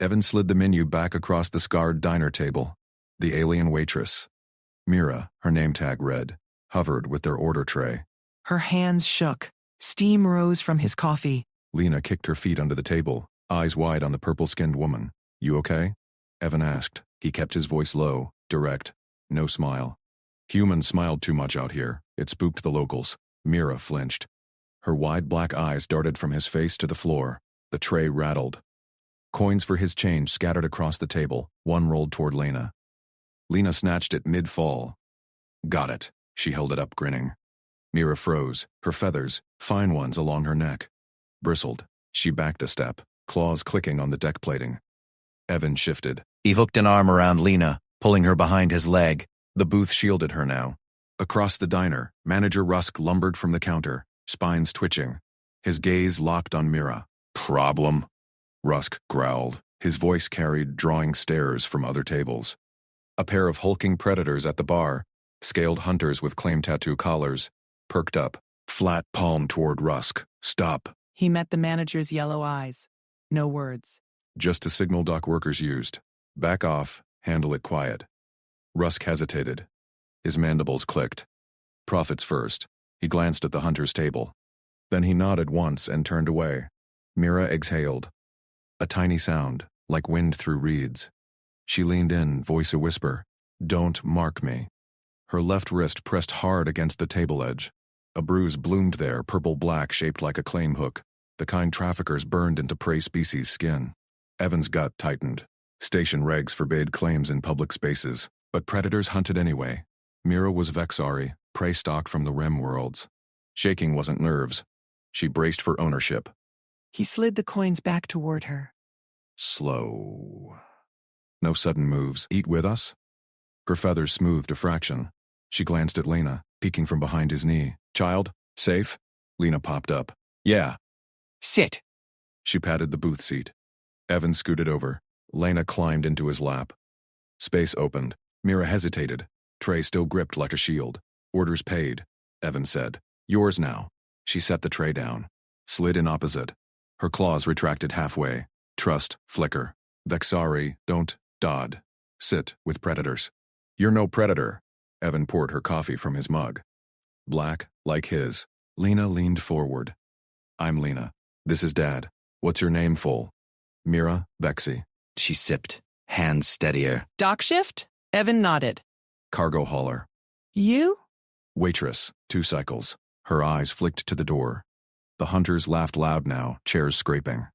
Evan slid the menu back across the scarred diner table. The alien waitress. Mira, her name tag read, hovered with their order tray. Her hands shook. Steam rose from his coffee. Lena kicked her feet under the table, eyes wide on the purple-skinned woman. You okay? Evan asked. He kept his voice low, direct. No smile. Humans smiled too much out here. It spooked the locals. Mira flinched. Her wide black eyes darted from his face to the floor. The tray rattled. Coins for his change scattered across the table. One rolled toward Lena. Lena snatched it mid-fall. Got it. She held it up, grinning. Mira froze, her feathers, fine ones along her neck, bristled. She backed a step, claws clicking on the deck plating. Evan shifted. He hooked an arm around Lena, pulling her behind his leg. The booth shielded her now. Across the diner, Manager Rusk lumbered from the counter, spines twitching. His gaze locked on Mira. Problem? Rusk growled. His voice carried drawing stares from other tables. A pair of hulking predators at the bar, scaled hunters with claim tattoo collars, perked up, flat palm toward Rusk. Stop. He met the manager's yellow eyes. No words. Just a signal dock workers used. Back off, handle it quiet. Rusk hesitated. His mandibles clicked. Profits first. He glanced at the hunter's table. Then he nodded once and turned away. Mira exhaled. A tiny sound, like wind through reeds. She leaned in, voice a whisper. Don't mark me. Her left wrist pressed hard against the table edge. A bruise bloomed there, purple-black, shaped like a claim hook, the kind traffickers burned into prey species' skin. Evan's gut tightened. Station regs forbade claims in public spaces, but predators hunted anyway. Mira was Vexari, prey stock from the REM worlds. Shaking wasn't nerves. She braced for ownership. He slid the coins back toward her. Slow. No sudden moves. Eat with us? Her feathers smoothed a fraction. She glanced at Lena, peeking from behind his knee. Child? Safe? Lena popped up. Yeah. Sit. She patted the booth seat. Evan scooted over. Lena climbed into his lap. Space opened. Mira hesitated. Tray still gripped like a shield. Orders paid. Evan said. Yours now. She set the tray down. Slid in opposite. Her claws retracted halfway. Trust, flicker. Vexari, don't, dod. Sit, with predators. You're no predator. Evan poured her coffee from his mug. Black, like his. Lena leaned forward. I'm Lena. This is Dad. What's your name full? Mira, Vexy. She sipped, hands steadier. Dock shift? Evan nodded. Cargo hauler. You? Waitress, 2 cycles. Her eyes flicked to the door. The hunters laughed loud now, chairs scraping.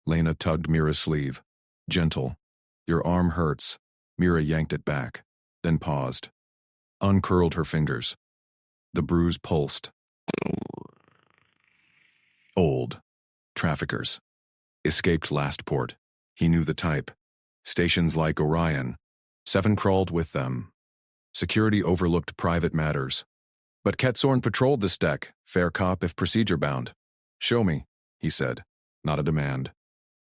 Lena tugged Mira's sleeve. Gentle. Your arm hurts. Mira yanked it back, then paused. Uncurled her fingers. The bruise pulsed. Old. Traffickers. Escaped last port. He knew the type. Stations like Orion. 7 crawled with them. Security overlooked private matters. But Ketsorn patrolled this deck, fair cop if procedure-bound. Show me, he said. Not a demand.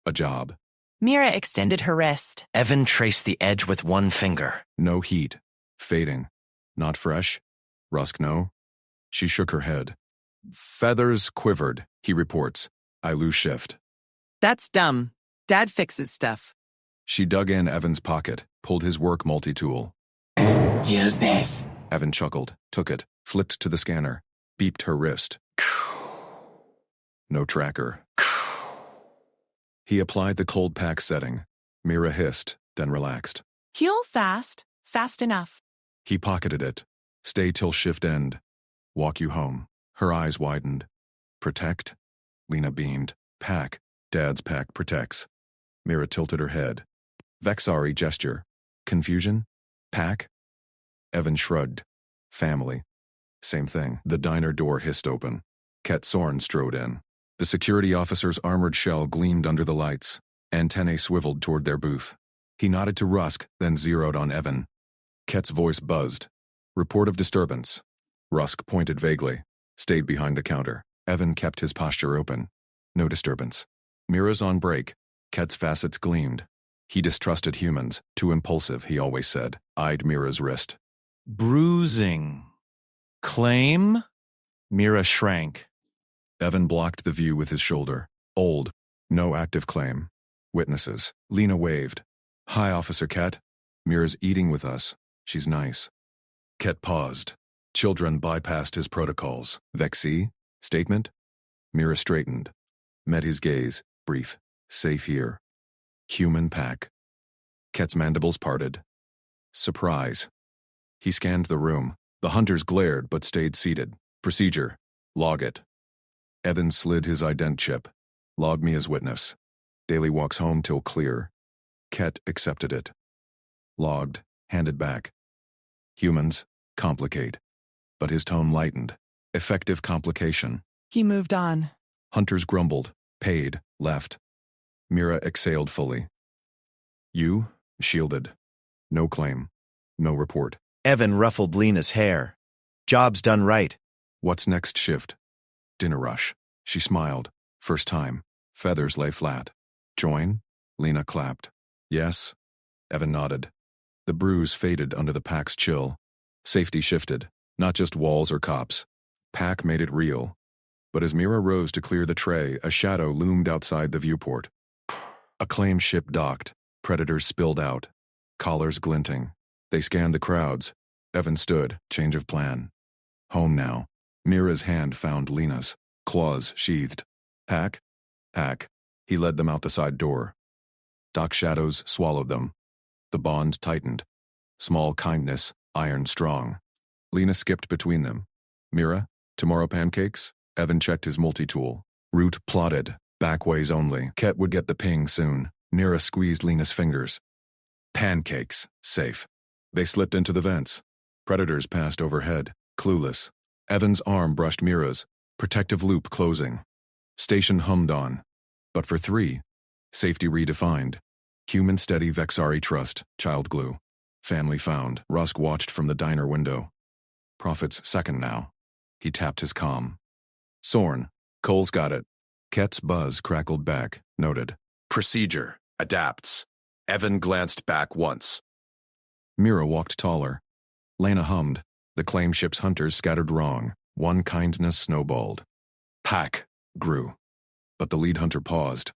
A job. Mira extended her wrist. Evan traced the edge with one finger. No heat. Fading. Not fresh? Rusk, no? She shook her head. Feathers quivered, he reports. I lose shift. That's dumb. Dad fixes stuff. She dug in Evan's pocket, pulled his work multi-tool. Use this. Evan chuckled, took it, flipped to the scanner, beeped her wrist. No tracker. He applied the cold pack setting. Mira hissed, then relaxed. Heal fast. Fast enough. He pocketed it. Stay till shift end. Walk you home. Her eyes widened. Protect? Lena beamed. Pack. Dad's pack protects. Mira tilted her head. Vexari gesture. Confusion? Pack? Evan shrugged. Family. Same thing. The diner door hissed open. Ket Sorn strode in. The security officer's armored shell gleamed under the lights. Antennae swiveled toward their booth. He nodded to Rusk, then zeroed on Evan. Ket's voice buzzed. Report of disturbance. Rusk pointed vaguely. Stayed behind the counter. Evan kept his posture open. No disturbance. Mira's on break. Ket's facets gleamed. He distrusted humans. Too impulsive, he always said. Eyed Mira's wrist. Bruising. Claim? Mira shrank. Evan blocked the view with his shoulder. Old. No active claim. Witnesses. Lena waved. Hi, Officer Ket. Mira's eating with us. She's nice. Ket paused. Children bypassed his protocols. Vexi? Statement? Mira straightened. Met his gaze. Brief. Safe here. Human pack. Ket's mandibles parted. Surprise. He scanned the room. The hunters glared but stayed seated. Procedure. Log it. Evans slid his ident chip. Log me as witness. Daily walks home till clear. Ket accepted it. Logged. Handed back. Humans. Complicate. But his tone lightened. Effective complication. He moved on. Hunters grumbled. Paid. Left. Mira exhaled fully. You? Shielded. No claim. No report. Evan ruffled Lena's hair. Job's done right. What's next shift? Dinner rush. She smiled. First time. Feathers lay flat. Join? Lena clapped. Yes? Evan nodded. The bruise faded under the pack's chill. Safety shifted. Not just walls or cops. Pack made it real. But as Mira rose to clear the tray, a shadow loomed outside the viewport. A claim ship docked. Predators spilled out. Collars glinting. They scanned the crowds. Evan stood. Change of plan. Home now. Mira's hand found Lena's. Claws sheathed. Pack? Pack. He led them out the side door. Dock shadows swallowed them. The bond tightened. Small kindness, iron strong. Lena skipped between them. Mira? Tomorrow pancakes? Evan checked his multi-tool. Root plotted. Back ways only. Ket would get the ping soon. Mira squeezed Lena's fingers. Pancakes. Safe. They slipped into the vents. Predators passed overhead. Clueless. Evan's arm brushed Mira's. Protective loop closing. Station hummed on. But for 3. Safety redefined. Human steady Vexari trust. Child glue. Family found. Rusk watched from the diner window. Prophet's second now. He tapped his comm. Sorn. Cole's got it. Ket's buzz crackled back. Noted. Procedure. Adapts. Evan glanced back once. Mira walked taller. Lena hummed. The claim ship's hunters scattered wrong. One kindness snowballed. Pack grew. But the lead hunter paused.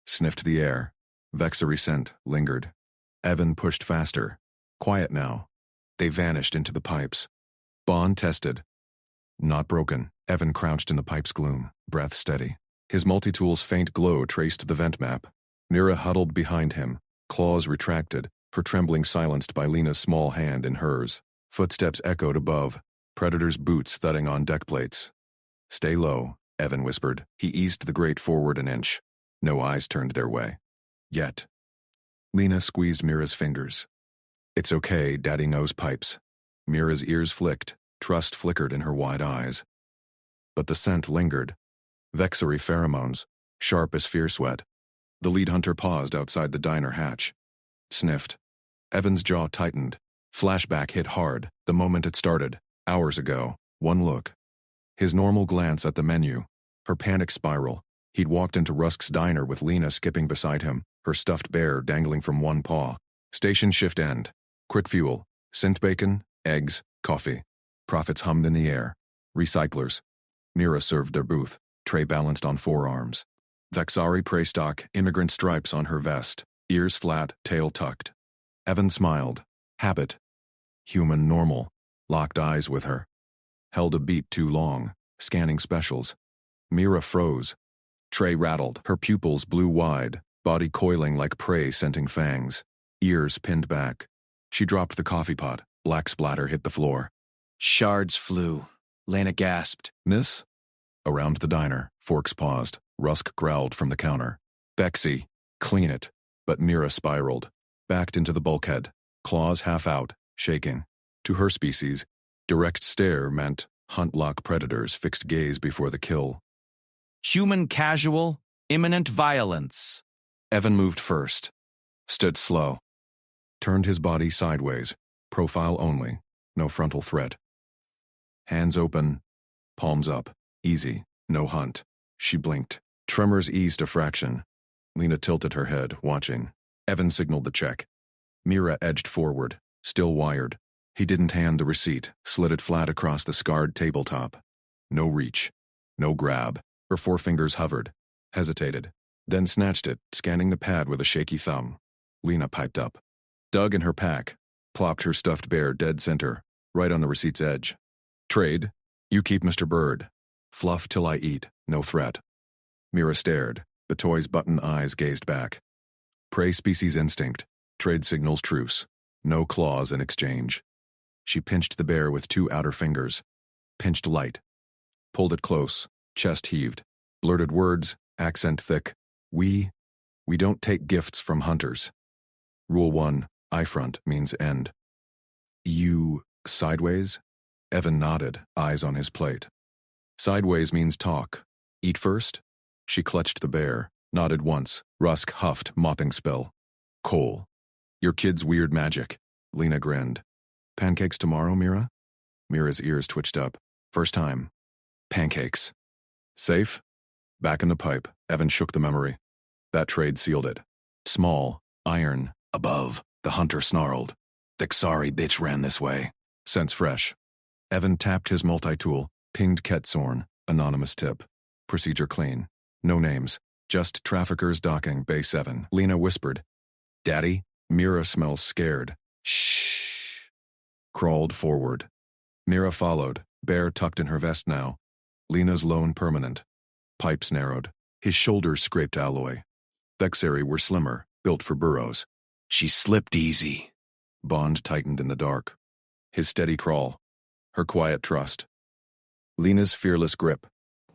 Sniffed the air. Vexary scent lingered. Evan pushed faster. Quiet now. They vanished into the pipes. Bond tested. Not broken. Evan crouched in the pipe's gloom, breath steady. His multi-tool's faint glow traced the vent map. Mira huddled behind him, claws retracted, her trembling silenced by Lena's small hand in hers. Footsteps echoed above, Predator's boots thudding on deck plates. Stay low, Evan whispered. He eased the grate forward an inch. No eyes turned their way. Yet. Lena squeezed Mira's fingers. It's okay, Daddy knows pipes. Mira's ears flicked, trust flickered in her wide eyes. But the scent lingered. Vexary pheromones, sharp as fear sweat. The lead hunter paused outside the diner hatch. Sniffed. Evan's jaw tightened. Flashback hit hard, the moment it started, hours ago. One look. His normal glance at the menu. Her panic spiral. He'd walked into Rusk's diner with Lena skipping beside him, her stuffed bear dangling from one paw. Station shift end. Quick fuel. Synth bacon, eggs, coffee. Profits hummed in the air. Recyclers. Mira served their booth, tray balanced on forearms. Vexari prey stock, immigrant stripes on her vest, ears flat, tail tucked. Evan smiled. Habit. Human normal. Locked eyes with her. Held a beat too long, scanning specials. Mira froze. Tray rattled, her pupils blew wide, body coiling like prey scenting fangs. Ears pinned back. She dropped the coffee pot. Black splatter hit the floor. Shards flew. Lena gasped. Miss? Around the diner, forks paused. Rusk growled from the counter. Bexy, clean it. But Mira spiraled. Backed into the bulkhead. Claws half out, shaking. To her species, direct stare meant hunt-lock predators fixed gaze before the kill. Human casual, imminent violence. Evan moved first. Stood slow. Turned his body sideways. Profile only. No frontal threat. Hands open. Palms up. Easy. No hunt. She blinked. Tremors eased a fraction. Lena tilted her head, watching. Evan signaled the check. Mira edged forward. Still wired. He didn't hand the receipt. Slid it flat across the scarred tabletop. No reach. No grab. Her forefingers hovered. Hesitated. then snatched it, scanning the pad with a shaky thumb. Lena piped up. Dug in her pack, plopped her stuffed bear dead center, right on the receipt's edge. Trade. You keep Mr. Bird. Fluff till I eat, no threat. Mira stared. The toy's button eyes gazed back. Prey species instinct. Trade signals truce. No claws in exchange. She pinched the bear with 2 outer fingers. Pinched light. Pulled it close. Chest heaved. Blurted words, accent thick. We don't take gifts from hunters. Rule 1, eye front means end. You, sideways? Evan nodded, eyes on his plate. Sideways means talk. Eat first? She clutched the bear, nodded once. Rusk huffed, mopping spill. Cole. Your kid's weird magic. Lena grinned. Pancakes tomorrow, Mira? Mira's ears twitched up. First time. Pancakes. Safe? Back in the pipe. Evan shook the memory. That trade sealed it. Small, iron, above. The hunter snarled. Thick sorry bitch ran this way. Sense fresh. Evan tapped his multi-tool, pinged Ketsorn, anonymous tip. Procedure clean. No names. Just traffickers docking, Bay 7. Lena whispered. Daddy? Mira smells scared. Shh. Crawled forward. Mira followed, bear tucked in her vest now. Lena's lone permanent. Pipes narrowed. His shoulders scraped alloy. Thexary were slimmer, built for burrows. She slipped easy. Bond tightened in the dark. His steady crawl. Her quiet trust. Lena's fearless grip.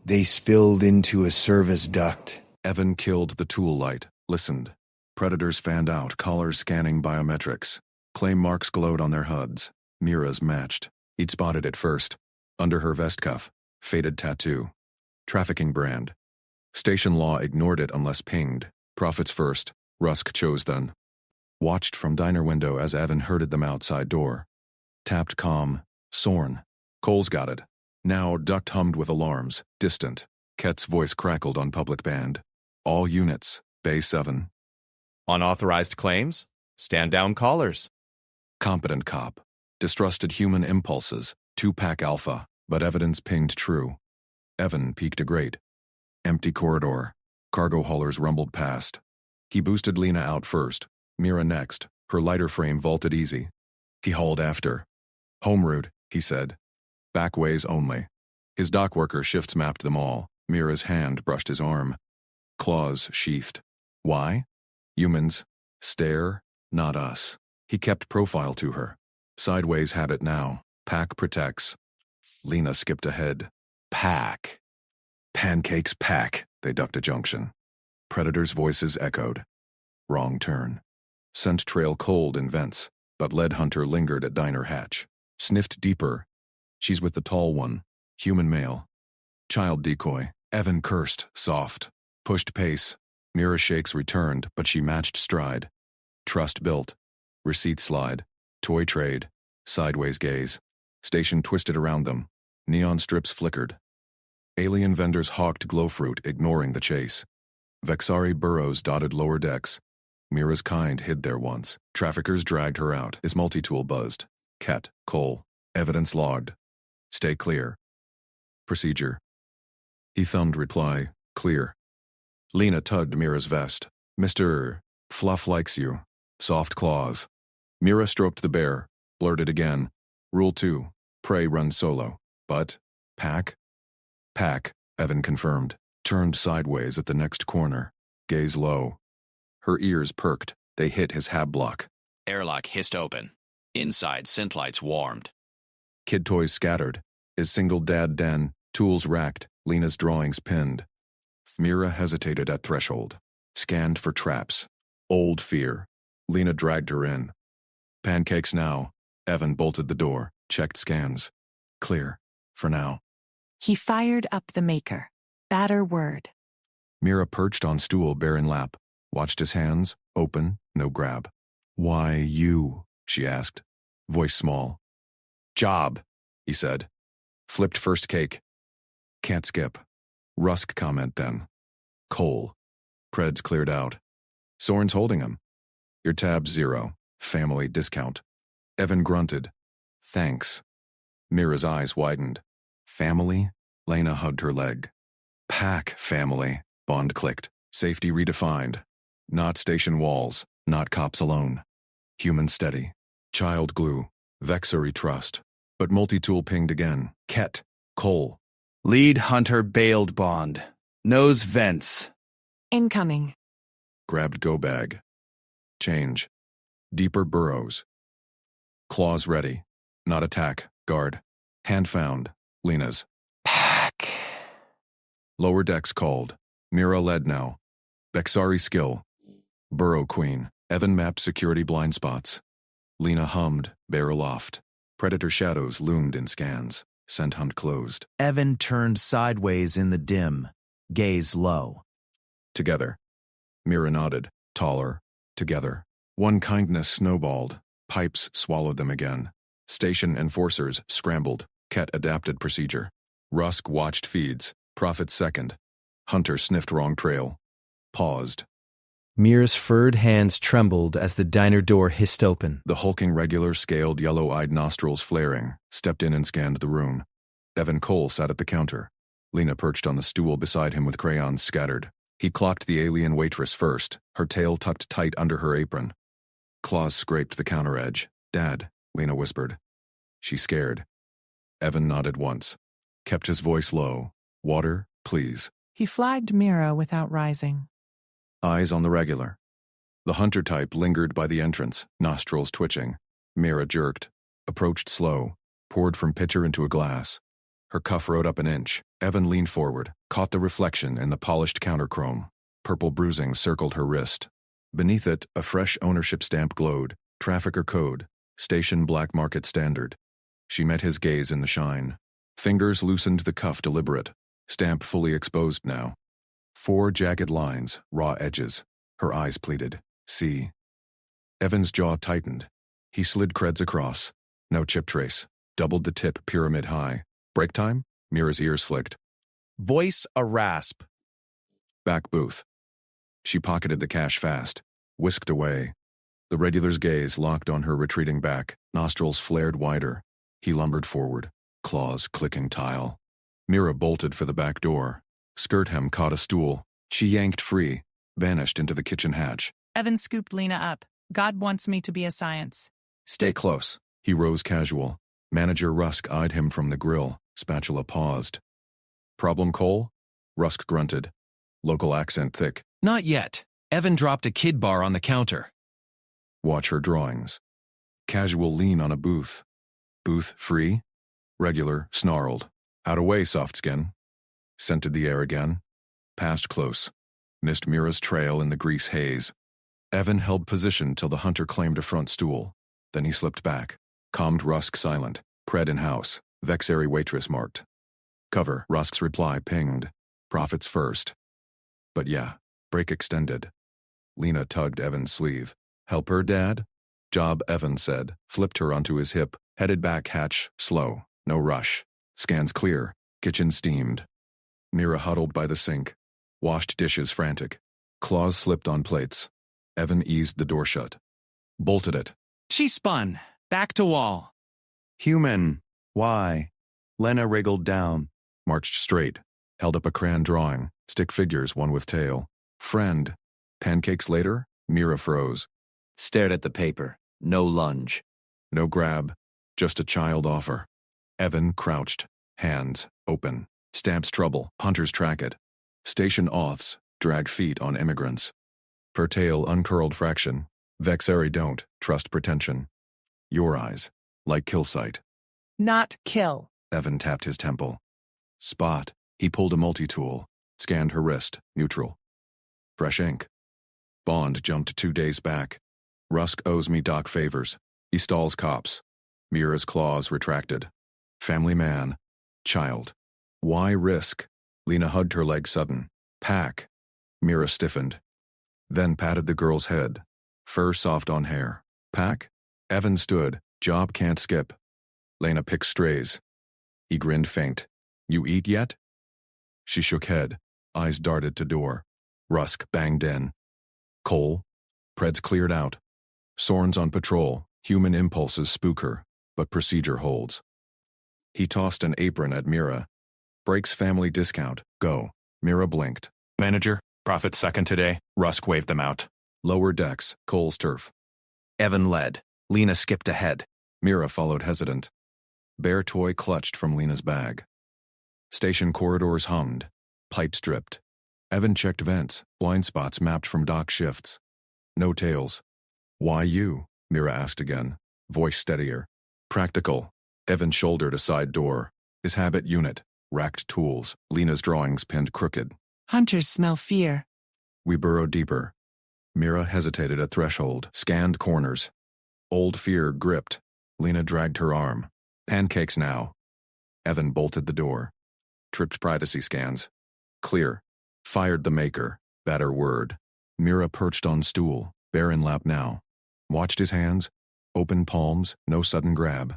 They spilled into a service duct. Evan killed the tool light, listened. Predators fanned out, collars scanning biometrics. Claim marks glowed on their HUDs. Mira's matched. He'd spotted it first. Under her vest cuff. Faded tattoo. Trafficking brand. Station law ignored it unless pinged. Profits first. Rusk chose then. Watched from diner window as Evan herded them outside door. Tapped comm. Sorn. Cole's got it. Now duct hummed with alarms. Distant. Ket's voice crackled on public band. All units. Bay 7. Unauthorized claims? Stand down callers. Competent cop. Distrusted human impulses. 2-pack alpha. But evidence pinged true. Evan peeked a grate. Empty corridor. Cargo haulers rumbled past. He boosted Lena out first. Mira next. Her lighter frame vaulted easy. He hauled after. Home route, he said. Back ways only. His dock worker shifts mapped them all. Mira's hand brushed his arm. Claws sheathed. Why? Humans. Stare, not us. He kept profile to her. Sideways had it now. Pack protects. Lena skipped ahead. Pack. Pancakes pack. They ducked a junction. Predators' voices echoed. Wrong turn. Scent trail cold in vents, but lead hunter lingered at diner hatch. Sniffed deeper. She's with the tall one. Human male. Child decoy. Evan cursed, soft. Pushed pace. Mira shakes returned, but she matched stride. Trust built. Receipt slide. Toy trade. Sideways gaze. Station twisted around them. Neon strips flickered. Alien vendors hawked glowfruit, ignoring the chase. Vexari burrows dotted lower decks. Mira's kind hid there once. Traffickers dragged her out. His multi-tool buzzed. Ket, Cole. Evidence logged. Stay clear. Procedure. He thumbed reply. Clear. Lena tugged Mira's vest. Mr. Fluff likes you. Soft claws. Mira stroked the bear. Blurted again. Rule 2. Prey runs solo. But, pack? Pack, Evan confirmed. Turned sideways at the next corner. Gaze low. Her ears perked. They hit his hab block. Airlock hissed open. Inside, synth lights warmed. Kid toys scattered. His single dad den, tools racked, Lena's drawings pinned. Mira hesitated at threshold. Scanned for traps. Old fear. Lena dragged her in. Pancakes now. Evan bolted the door, checked scans. Clear. For now. He fired up the maker. Batter word. Mira perched on stool, bear in lap. Watched his hands, open, no grab. Why you? She asked. Voice small. Job, he said. Flipped first cake. Can't skip. Rusk comment then. Cole. Preds cleared out. Soren's holding him. Your tab's 0. Family discount. Evan grunted. Thanks. Mira's eyes widened. Family? Lena hugged her leg. Pack family, Bond clicked. Safety redefined. Not station walls, not cops alone. Human steady. Child glue. Vexury trust. But multi-tool pinged again. Ket. Cole. Lead hunter bailed bond. Nose vents. Incoming. Grabbed go bag. Change. Deeper burrows. Claws ready. Not attack. Guard. Hand found. Lena's. Pack. Lower decks called. Mira led now. Bexari skill. Burrow queen. Evan mapped security blind spots. Lena hummed. Bear aloft. Predator shadows loomed in scans. Scent hunt closed. Evan turned sideways in the dim, gaze low. Together. Mira nodded. Taller. Together. One kindness snowballed. Pipes swallowed them again. Station enforcers scrambled. Ket adapted procedure. Rusk watched feeds. Prophet second. Hunter sniffed wrong trail. Paused. Mira's furred hands trembled as the diner door hissed open. The hulking regular scaled yellow-eyed nostrils flaring, stepped in and scanned the room. Evan Cole sat at the counter. Lena perched on the stool beside him with crayons scattered. He clocked the alien waitress first, her tail tucked tight under her apron. Claws scraped the counter edge. "Dad," Lena whispered. She scared. Evan nodded once. Kept his voice low. "Water, please." He flagged Mira without rising. Eyes on the regular. The hunter type lingered by the entrance, nostrils twitching. Mira jerked. Approached slow. Poured from pitcher into a glass. Her cuff rode up an inch. Evan leaned forward, caught the reflection in the polished counter chrome. Purple bruising circled her wrist. Beneath it, a fresh ownership stamp glowed. Trafficker code. Station black market standard. She met his gaze in the shine. Fingers loosened the cuff deliberate. Stamp fully exposed now. 4 jagged lines, raw edges. Her eyes pleaded. "See." Evan's jaw tightened. He slid creds across. No chip trace. Doubled the tip pyramid high. Break time? Mira's ears flicked. Voice a rasp. Back booth. She pocketed the cash fast. Whisked away. The regular's gaze locked on her retreating back. Nostrils flared wider. He lumbered forward. Claws clicking tile. Mira bolted for the back door. Skirt hem caught a stool. She yanked free. Vanished into the kitchen hatch. Evan scooped Lena up. God wants me to be a science. "Stay close." He rose casual. Manager Rusk eyed him from the grill. Spatula paused. "Problem, Cole?" Rusk grunted. Local accent thick. Not yet. Evan dropped a kid bar on the counter. Watch her drawings. Casual lean on a booth. Booth free? Regular snarled. Out of way, soft skin. Scented the air again. Passed close. Missed Mira's trail in the grease haze. Evan held position till the hunter claimed a front stool. Then he slipped back. Calmed Rusk silent. Pred in house. Vexary waitress marked. Cover. Rusk's reply pinged. Profits first. But yeah, break extended. Lena tugged Evan's sleeve. "Help her, Dad?" "Job," Evan said. Flipped her onto his hip. Headed back hatch. Slow. No rush. Scans clear. Kitchen steamed. Mira huddled by the sink. Washed dishes frantic. Claws slipped on plates. Evan eased the door shut. Bolted it. She spun. Back to wall. Human. Why? Lena wriggled down. Marched straight. Held up a crayon drawing. Stick figures, one with tail. Friend. Pancakes later? Mira froze. Stared at the paper. No lunge. No grab. Just a child offer. Evan crouched. Hands open. Stamps trouble. Hunters track it. Station auths. Drag feet on immigrants. Per tail uncurled fraction. Vexary don't. Trust pretension. Your eyes. Like kill sight. Not kill. Evan tapped his temple. Spot. He pulled a multi-tool. Scanned her wrist. Neutral. Fresh ink. Bond jumped 2 days back. Rusk owes me doc favors. He stalls cops. Mira's claws retracted. Family man. Child. Why risk? Lena hugged her leg sudden. Pack. Mira stiffened. Then patted the girl's head. Fur soft on hair. Pack? Evan stood. Job can't skip. Lena picks strays. He grinned faint. You eat yet? She shook head. Eyes darted to door. Rusk banged in. Cole? Preds cleared out. Sorn's on patrol. Human impulses spook her, but procedure holds. He tossed an apron at Mira. Breaks family discount. Go. Mira blinked. Manager? Prophet second today. Rusk waved them out. Lower decks, Cole's turf. Evan led. Lena skipped ahead. Mira followed hesitant. Bear toy clutched from Lena's bag. Station corridors hummed. Pipes dripped. Evan checked vents, blind spots mapped from dock shifts. No tails. Why you? Mira asked again, voice steadier. Practical. Evan shouldered a side door. His habit unit. Racked tools. Lena's drawings pinned crooked. Hunters smell fear. We burrowed deeper. Mira hesitated at threshold, scanned corners. Old fear gripped. Lena dragged her arm. Pancakes now. Evan bolted the door. Tripped privacy scans. Clear. Fired the maker. Better word. Mira perched on stool, bare in lap now. Watched his hands. Open palms, no sudden grab.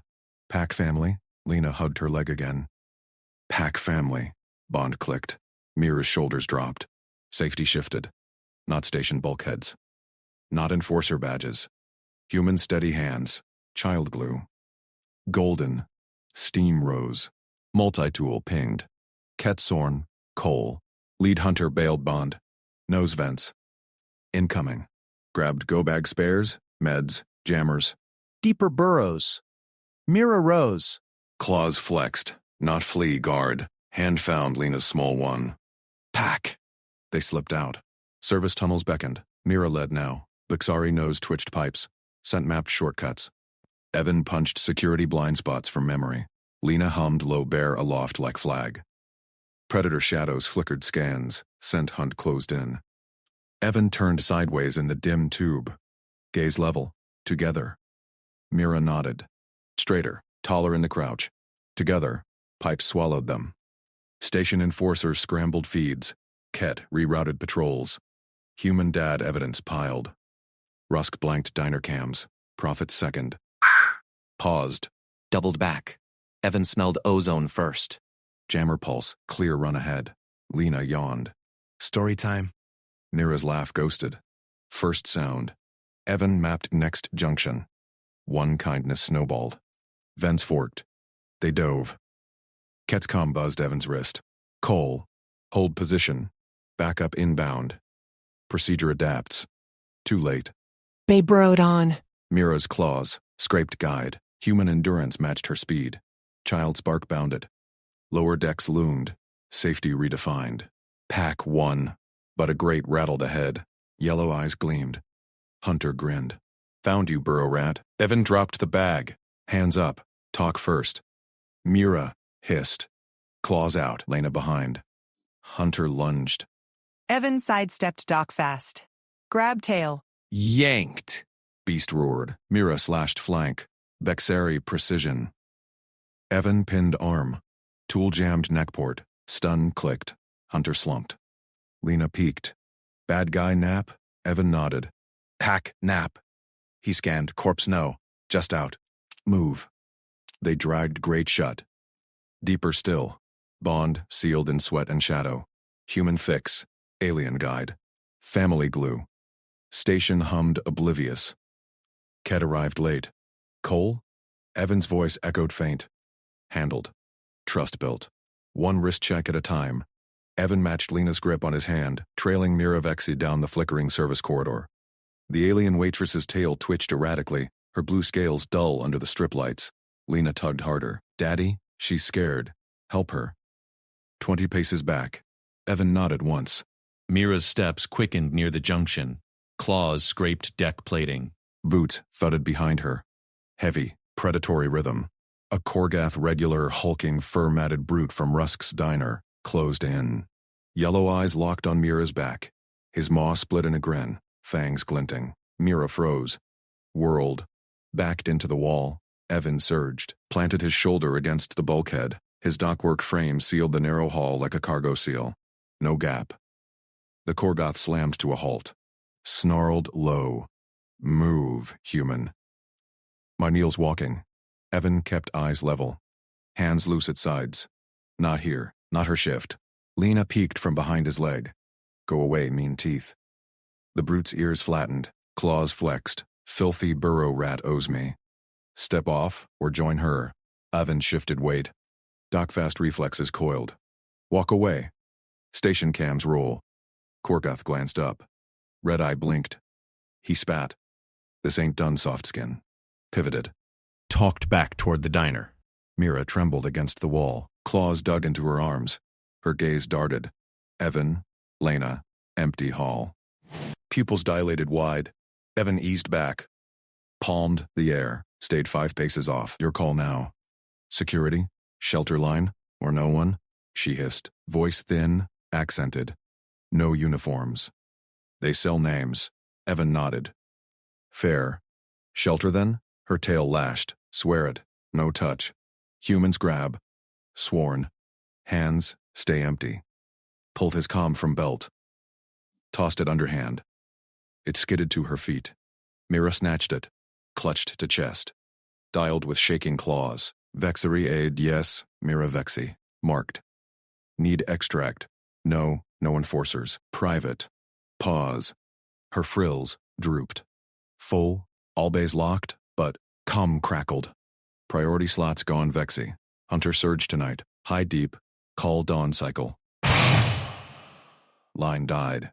Pack family. Lena hugged her leg again. Pack family. Bond clicked. Mira's shoulders dropped. Safety shifted. Not station bulkheads. Not enforcer badges. Human steady hands. Child glue. Golden. Steam rose. Multi-tool pinged. Ketsorn. Cole. Lead hunter bailed Bond. Nose vents. Incoming. Grabbed go-bag spares, meds, jammers. Deeper burrows. Mira rose. Claws flexed. Not flee guard. Hand found Lena's small one. Pack. They slipped out. Service tunnels beckoned. Mira led now. Bixari nose twitched pipes. Scent mapped shortcuts. Evan punched security blind spots from memory. Lena hummed low bear aloft like flag. Predator shadows flickered scans. Scent hunt closed in. Evan turned sideways in the dim tube. Gaze level. Together. Mira nodded. Straighter. Taller in the crouch. Together. Pipes swallowed them. Station enforcers scrambled feeds. Ket rerouted patrols. Human dad evidence piled. Rusk blanked diner cams. Prophet second. Paused. Doubled back. Evan smelled ozone first. Jammer pulse, clear run ahead. Lena yawned. Story time. Mira's laugh ghosted. First sound. Evan mapped next junction. One kindness snowballed. Vents forked. They dove. Ket's comm buzzed Evan's wrist. Cole. Hold position. Backup inbound. Procedure adapts. Too late. They burrowed on. Mira's claws. Scraped guide. Human endurance matched her speed. Child spark bounded. Lower decks loomed. Safety redefined. Pack won. But a grate rattled ahead. Yellow eyes gleamed. Hunter grinned. Found you, burrow rat. Evan dropped the bag. Hands up. Talk first. Mira hissed. Claws out, Lena behind. Hunter lunged. Evan sidestepped Doc fast. Grab tail. Yanked. Beast roared. Mira slashed flank. Bexari precision. Evan pinned arm. Tool jammed neckport. Stun clicked. Hunter slumped. Lena peeked. Bad guy nap? Evan nodded. Pack nap. He scanned. Corpse no. Just out. Move. They dragged grate shut. Deeper still. Bond sealed in sweat and shadow. Human fix. Alien guide. Family glue. Station hummed oblivious. Ket arrived late. Cole? Evan's voice echoed faint. Handled. Trust built. One wrist check at a time. Evan matched Lena's grip on his hand, trailing Mira Vexi down the flickering service corridor. The alien waitress's tail twitched erratically, her blue scales dull under the strip lights. Lena tugged harder. Daddy? She's scared. Help her. 20 paces back. Evan nodded once. Mira's steps quickened near the junction. Claws scraped deck plating. Boots thudded behind her. Heavy, predatory rhythm. A Korgath regular, hulking, fur-matted brute from Rusk's diner, closed in. Yellow eyes locked on Mira's back. His maw split in a grin, fangs glinting. Mira froze. Whirled. Backed into the wall. Evan surged, planted his shoulder against the bulkhead. His dockwork frame sealed the narrow hall like a cargo seal. No gap. The Korgoth slammed to a halt. Snarled low. Move, human. Marneel's walking. Evan kept eyes level. Hands loose at sides. Not here, not her shift. Lena peeked from behind his leg. Go away, mean teeth. The brute's ears flattened, claws flexed. Filthy burrow rat owes me. Step off or join her. Evan shifted weight. Dockfast reflexes coiled. Walk away. Station cams roll. Korgoth glanced up. Red eye blinked. He spat. This ain't done, soft skin. Pivoted. Talked back toward the diner. Mira trembled against the wall. Claws dug into her arms. Her gaze darted. Evan, Lena, empty hall. Pupils dilated wide. Evan eased back. Palmed the air. Stayed 5 paces off. Your call now. Security? Shelter line? Or no one? She hissed. Voice thin, accented. No uniforms. They sell names. Evan nodded. Fair. Shelter then? Her tail lashed. Swear it. No touch. Humans grab. Sworn. Hands, stay empty. Pulled his comm from belt. Tossed it underhand. It skidded to her feet. Mira snatched it. Clutched to chest. Dialed with shaking claws. Vexery aid, yes. Mira Vexy. Marked. Need extract. No, no enforcers. Private. Pause. Her frills drooped. Full. All bays locked, but comm crackled. Priority slots gone Vexy. Hunter surge tonight. High deep. Call dawn cycle. Line died.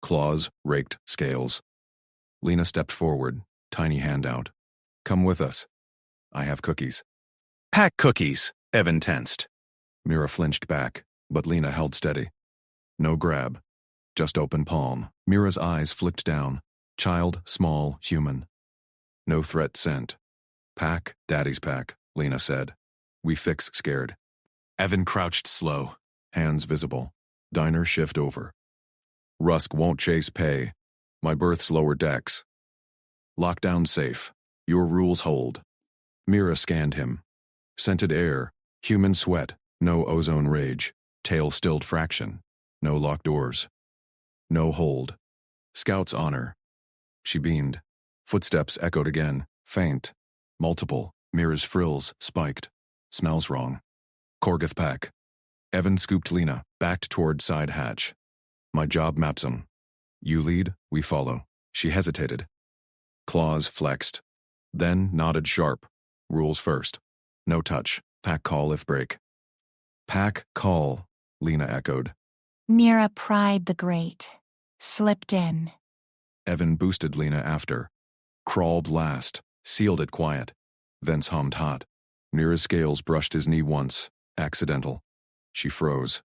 Claws raked scales. Lena stepped forward, tiny hand out. Come with us. I have cookies. Pack cookies, Evan tensed. Mira flinched back, but Lena held steady. No grab. Just open palm. Mira's eyes flicked down. Child, small, human. No threat sent. Pack, daddy's pack, Lena said. We fix scared. Evan crouched slow, hands visible. Diner shift over. Rusk won't chase pay. My berth's lower decks. Lockdown safe. Your rules hold. Mira scanned him. Scented air. Human sweat. No ozone rage. Tail stilled fraction. No locked doors. No hold. Scout's honor. She beamed. Footsteps echoed again. Faint. Multiple. Mira's frills spiked. Smells wrong. Korgoth pack. Evan scooped Lena, backed toward side hatch. My job maps 'em. You lead, we follow. She hesitated. Claws flexed. Then nodded sharp. Rules first. No touch. Pack call if break. Pack call, Lena echoed. Mira Pride the Great. Slipped in. Evan boosted Lena after. Crawled last. Sealed it quiet. Thence hummed hot. Mira's scales brushed his knee once. Accidental. She froze.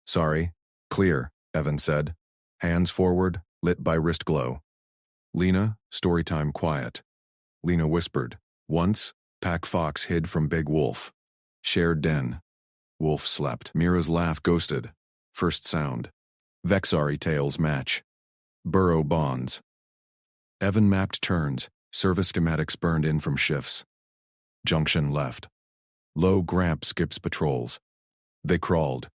Sorry. Clear, Evan said. Hands forward, lit by wrist glow. Lena, storytime quiet. Lena whispered. Once, Pack Fox hid from Big Wolf. Shared den. Wolf slept. Mira's laugh ghosted. First sound. Vexari tails match. Burrow bonds. Evan mapped turns. Service schematics burned in from shifts. Junction left. Low Gramp skips patrols. They crawled.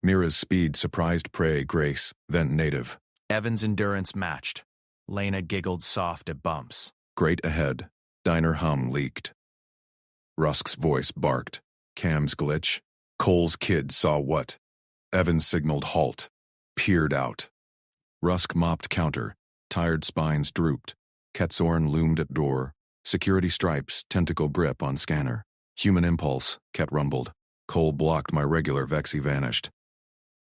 Mira's speed surprised prey Grace, then native. Evan's endurance matched. Lena giggled soft at bumps. Great ahead. Diner hum leaked. Rusk's voice barked. Cam's glitch. Cole's kid saw what? Evan signaled halt. Peered out. Rusk mopped counter. Tired spines drooped. Ketsorn loomed at door. Security stripes, tentacle grip on scanner. Human impulse, Ket rumbled. Cole blocked my regular Vexy vanished.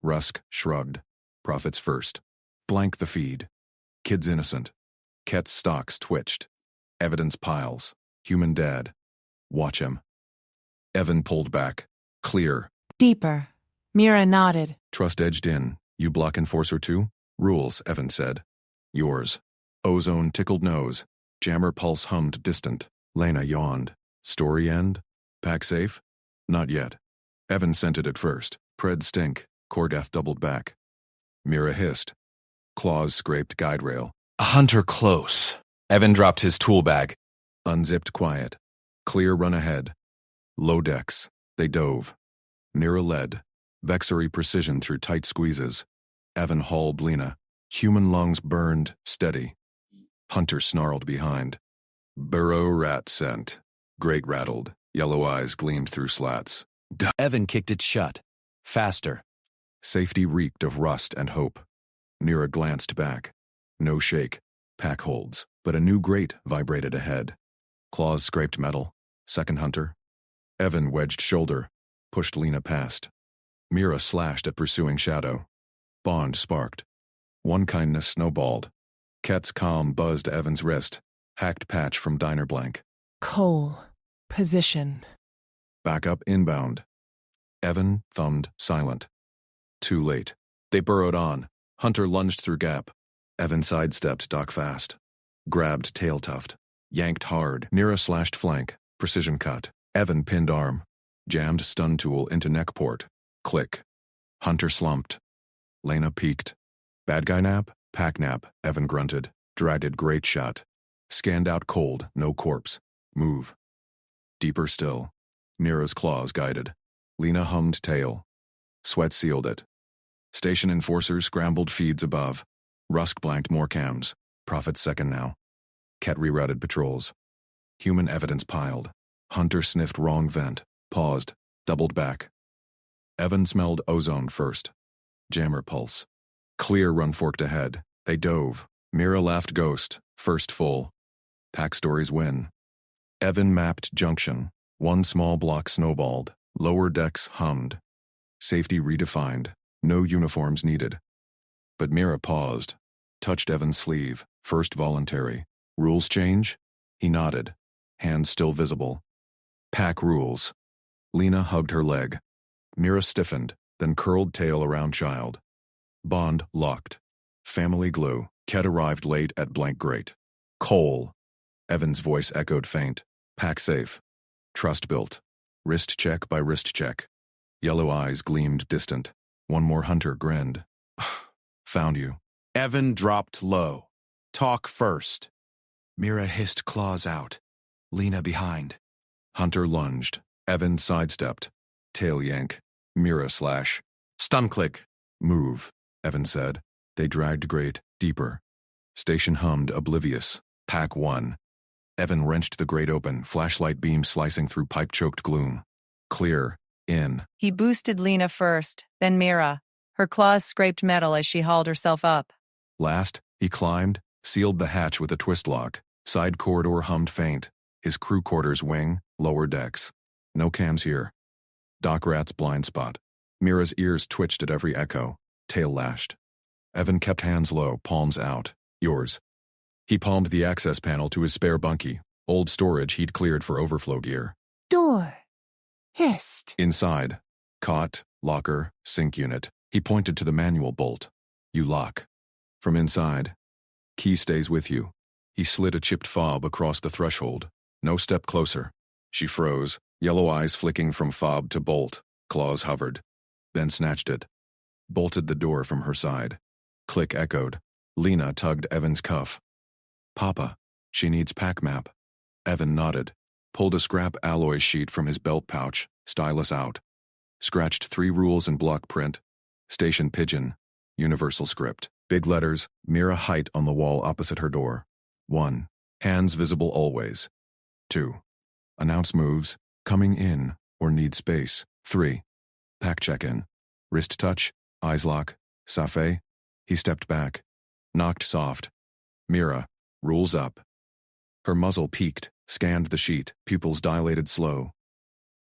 Rusk shrugged. Profits first. Blank the feed. Kid's innocent. Ket's stocks twitched. Evidence piles. Human dead. Watch him. Evan pulled back. Clear. Deeper. Mira nodded. Trust edged in. You block enforcer too? Rules, Evan said. Yours. Ozone tickled nose. Jammer pulse hummed distant. Lena yawned. Story end? Pack safe? Not yet. Evan scented it first. Pred stink. Korgoth doubled back. Mira hissed. Claws scraped guide rail. A hunter close. Evan dropped his tool bag. Unzipped quiet. Clear run ahead. Low decks. They dove. Mira led. Vexery precision through tight squeezes. Evan hauled Lena. Human lungs burned, steady. Hunter snarled behind. Burrow rat scent. Grate rattled. Yellow eyes gleamed through slats. Evan kicked it shut. Faster. Safety reeked of rust and hope. Mira glanced back. No shake. Pack holds. But a new grate vibrated ahead. Claws scraped metal. Second hunter. Evan wedged shoulder. Pushed Lena past. Mira slashed at pursuing shadow. Bond sparked. One kindness snowballed. Ket's calm buzzed Evan's wrist. Hacked patch from diner blank. Cole. Position. Backup inbound. Evan thumbed, silent. Too late. They burrowed on. Hunter lunged through gap. Evan sidestepped Doc fast. Grabbed tail tuft. Yanked hard. Mira slashed flank. Precision cut. Evan pinned arm. Jammed stun tool into neck port. Click. Hunter slumped. Lena peeked. Bad guy nap? Pack nap, Evan grunted. Dreaded great shot. Scanned out cold, no corpse. Move. Deeper still. Mira's claws guided. Lena hummed tail. Sweat sealed it. Station enforcers scrambled feeds above. Rusk blanked more cams. Prophet's second now. Ket rerouted patrols. Human evidence piled. Hunter sniffed wrong vent. Paused. Doubled back. Evan smelled ozone first. Jammer pulse. Clear run forked ahead. They dove. Mira laughed ghost. First full. Pack stories win. Evan mapped junction. One small block snowballed. Lower decks hummed. Safety redefined. No uniforms needed. But Mira paused. Touched Evan's sleeve. First voluntary. Rules change? He nodded. Hands still visible. Pack rules. Lena hugged her leg. Mira stiffened, then curled tail around child. Bond locked. Family glue. Ket arrived late at blank grate. Cole. Evan's voice echoed faint. Pack safe. Trust built. Wrist check by wrist check. Yellow eyes gleamed distant. One more hunter grinned. Found you. Evan dropped low. Talk first. Mira hissed claws out. Lena behind. Hunter lunged. Evan sidestepped. Tail yank. Mira slash. Stun click. Move, Evan said. They dragged grate deeper. Station hummed oblivious. Pack 1. Evan wrenched the grate open, flashlight beam slicing through pipe-choked gloom. Clear. In. He boosted Lena first, then Mira. Her claws scraped metal as she hauled herself up. Last, he climbed, sealed the hatch with a twist lock. Side corridor hummed faint. His crew quarters wing, lower decks. No cams here. Doc Rat's blind spot. Mira's ears twitched at every echo. Tail lashed. Evan kept hands low, palms out. Yours. He palmed the access panel to his spare bunkie. Old storage he'd cleared for overflow gear. Door. Hist. Inside. Cot, locker, sink unit. He pointed to the manual bolt. You lock. From inside. Key stays with you. He slid a chipped fob across the threshold. No step closer. She froze, yellow eyes flicking from fob to bolt. Claws hovered. Then snatched it. Bolted the door from her side. Click echoed. Lena tugged Evan's cuff. Papa, she needs pack map. Evan nodded. Pulled a scrap alloy sheet from his belt pouch, stylus out. Scratched 3 rules in block print. Station pigeon. Universal script. Big letters, Mira height on the wall opposite her door. 1. Hands visible always. 2. Announce moves, coming in, or need space. 3. Pack check-in. Wrist touch, eyes lock. Sci-Fi. He stepped back. Knocked soft. Mira. Rules up. Her muzzle peaked, scanned the sheet, pupils dilated slow.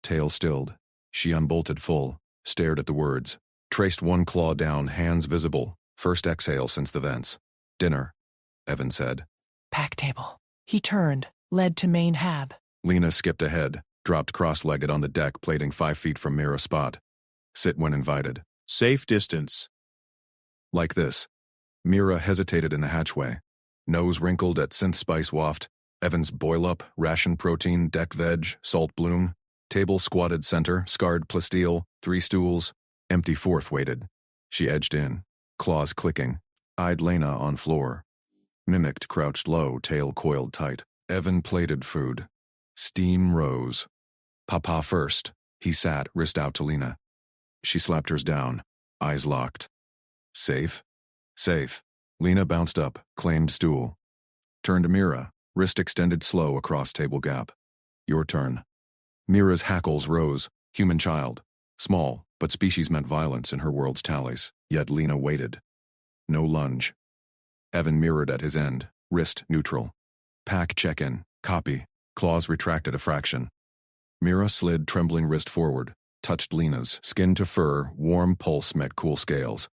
Tail stilled. She unbolted full, stared at the words. Traced one claw down, hands visible. First exhale since the vents. Dinner, Evan said. Pack table. He turned, led to main hab. Lena skipped ahead, dropped cross-legged on the deck, plating 5 feet from Mira's spot. Sit when invited. Safe distance. Like this. Mira hesitated in the hatchway. Nose wrinkled at synth spice waft. Evan's boil-up, ration protein, deck veg, salt bloom. Table squatted center, scarred plasteel, 3 stools. Empty fourth waited. She edged in. Claws clicking. Eyed Lena on floor. Mimicked crouched low, tail coiled tight. Evan plated food. Steam rose. Papa first. He sat, wrist out to Lena. She slapped hers down. Eyes locked. Safe? Safe. Lena bounced up, claimed stool. Turned to Mira, wrist extended slow across table gap. Your turn. Mira's hackles rose. Human child. Small, but species meant violence in her world's tallies. Yet Lena waited. No lunge. Evan mirrored at his end, wrist neutral. Pack check-in, copy, claws retracted a fraction. Mira slid trembling wrist forward, touched Lena's, skin to fur, warm pulse met cool scales.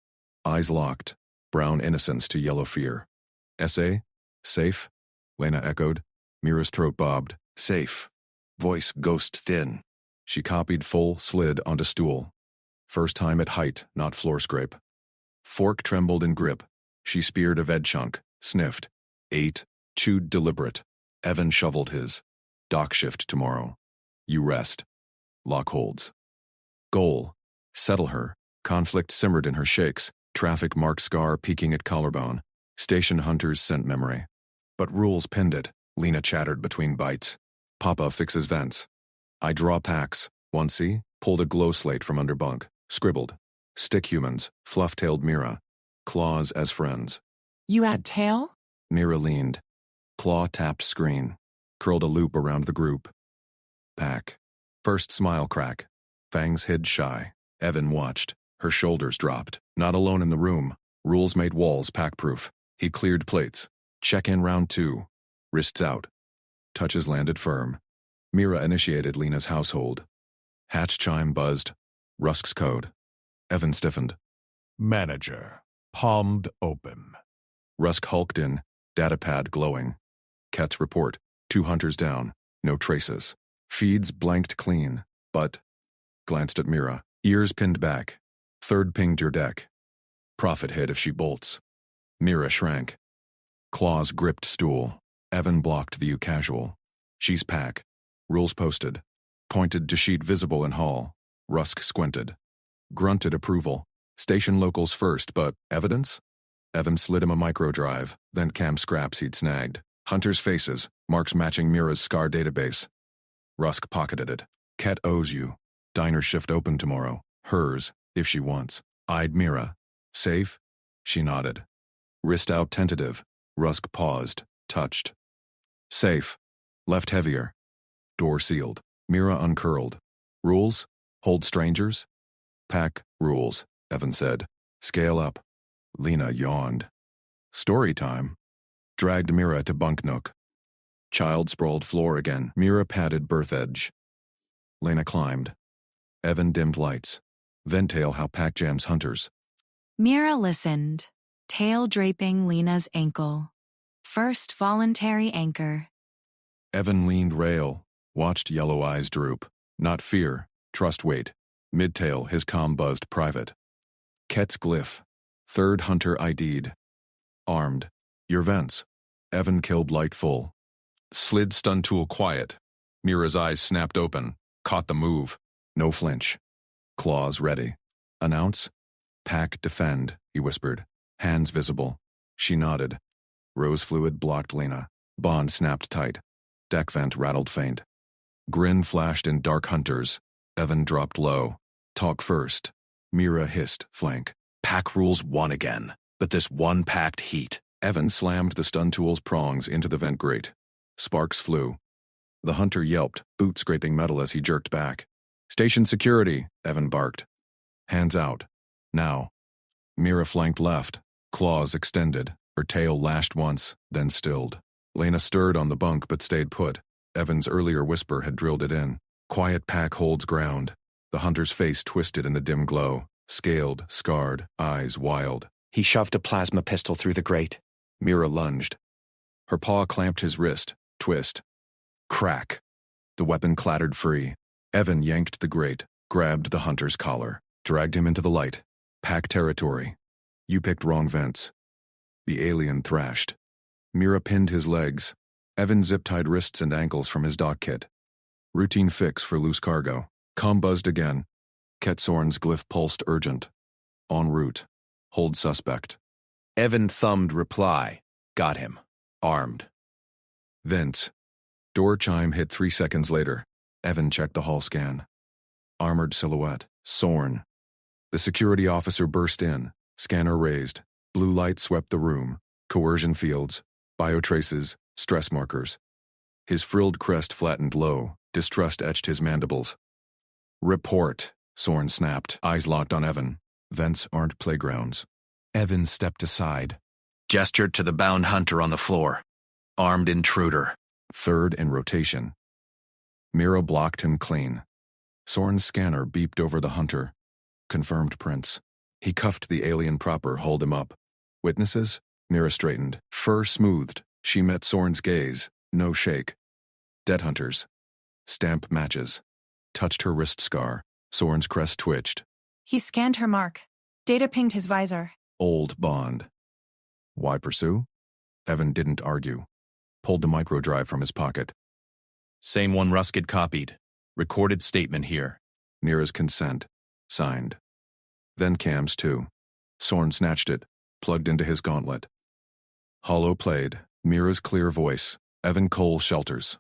Eyes locked. Brown innocence to yellow fear. Essay? Safe? Lena echoed. Mira's throat bobbed. Safe. Voice ghost thin. She copied full, slid onto stool. First time at height, not floor scrape. Fork trembled in grip. She speared a veg chunk, sniffed, ate, chewed deliberate. Evan shoveled his. Dock shift tomorrow. You rest. Lock holds. Goal. Settle her. Conflict simmered in her shakes. Traffic mark scar peeking at collarbone. Station hunters sent memory. But rules pinned it. Lena chattered between bites. Papa fixes vents. I draw packs. One see? Pulled a glow slate from under bunk. Scribbled. Stick humans. Fluff-tailed Mira. Claws as friends. You add tail? Mira leaned. Claw tapped screen. Curled a loop around the group. Pack. First smile crack. Fangs hid shy. Evan watched. Her shoulders dropped. Not alone in the room. Rules made walls pack-proof. He cleared plates. Check-in round 2. Wrists out. Touches landed firm. Mira initiated Lena's household. Hatch chime buzzed. Rusk's code. Evan stiffened. Manager. Palmed open. Rusk hulked in. Datapad glowing. Ket's report. 2 hunters down. No traces. Feeds blanked clean. But. Glanced at Mira. Ears pinned back. Third pinged your deck. Profit hit if she bolts. Mira shrank. Claws gripped stool. Evan blocked the U casual. She's pack. Rules posted. Pointed to sheet visible in hall. Rusk squinted. Grunted approval. Station locals first, but evidence? Evan slid him a microdrive, then cam scraps he'd snagged. Hunters' faces, marks matching Mira's scar database. Rusk pocketed it. Ket owes you. Diner shift open tomorrow. Hers, if she wants. Eyed Mira. Safe? She nodded. Wrist out tentative. Rusk paused, touched. Safe. Left heavier. Door sealed. Mira uncurled. Rules? Hold strangers? Pack rules, Evan said. Scale up. Lena yawned. Story time. Dragged Mira to bunk nook. Child sprawled floor again. Mira patted berth edge. Lena climbed. Evan dimmed lights. Ventail how pack jams hunters. Mira listened, tail draping Lena's ankle. First voluntary anchor. Evan leaned rail, watched yellow eyes droop. Not fear, trust weight. Midtail his comm buzzed private. Ket's glyph. Third hunter ID'd. Armed. Your vents. Evan killed light full. Slid stun tool quiet. Mira's eyes snapped open. Caught the move. No flinch. Claws ready. Announce. Pack defend, he whispered. Hands visible. She nodded. Rose fluid blocked Lena. Bond snapped tight. Deck vent rattled faint. Grin flashed in dark hunters. Evan dropped low. Talk first. Mira hissed, flank. Pack rules won again, but this one packed heat. Evan slammed the stun tool's prongs into the vent grate. Sparks flew. The hunter yelped, boot scraping metal as he jerked back. Station security, Evan barked. Hands out. Now. Mira flanked left, claws extended, her tail lashed once, then stilled. Lena stirred on the bunk but stayed put. Evan's earlier whisper had drilled it in. Quiet pack holds ground. The hunter's face twisted in the dim glow, scaled, scarred, eyes wild. He shoved a plasma pistol through the grate. Mira lunged. Her paw clamped his wrist, twist. Crack. The weapon clattered free. Evan yanked the grate, grabbed the hunter's collar, dragged him into the light. Pack territory. You picked wrong vents. The alien thrashed. Mira pinned his legs. Evan zip-tied wrists and ankles from his dock kit. Routine fix for loose cargo. Comm buzzed again. Ketsorn's glyph pulsed urgent. En route. Hold suspect. Evan thumbed reply. Got him. Armed. Vents. Door chime hit 3 seconds later. Evan checked the hall scan. Armored silhouette. Sorn. The security officer burst in. Scanner raised. Blue light swept the room. Coercion fields. Biotraces. Stress markers. His frilled crest flattened low. Distrust etched his mandibles. Report, Sorn snapped, eyes locked on Evan. Vents aren't playgrounds. Evan stepped aside. Gestured to the bound hunter on the floor. Armed intruder. Third in rotation. Mira blocked him clean. Sorn's scanner beeped over the hunter. Confirmed prints. He cuffed the alien proper, hauled him up. Witnesses? Mira straightened. Fur smoothed. She met Soren's gaze. No shake. Dead hunters. Stamp matches. Touched her wrist scar. Soren's crest twitched. He scanned her mark. Data pinged his visor. Old bond. Why pursue? Evan didn't argue. Pulled the microdrive from his pocket. Same one Ruskett copied. Recorded statement here. Mira's consent. Signed. Then Cam's too. Soren snatched it. Plugged into his gauntlet. Hollow played. Mira's clear voice. Evan Cole shelters.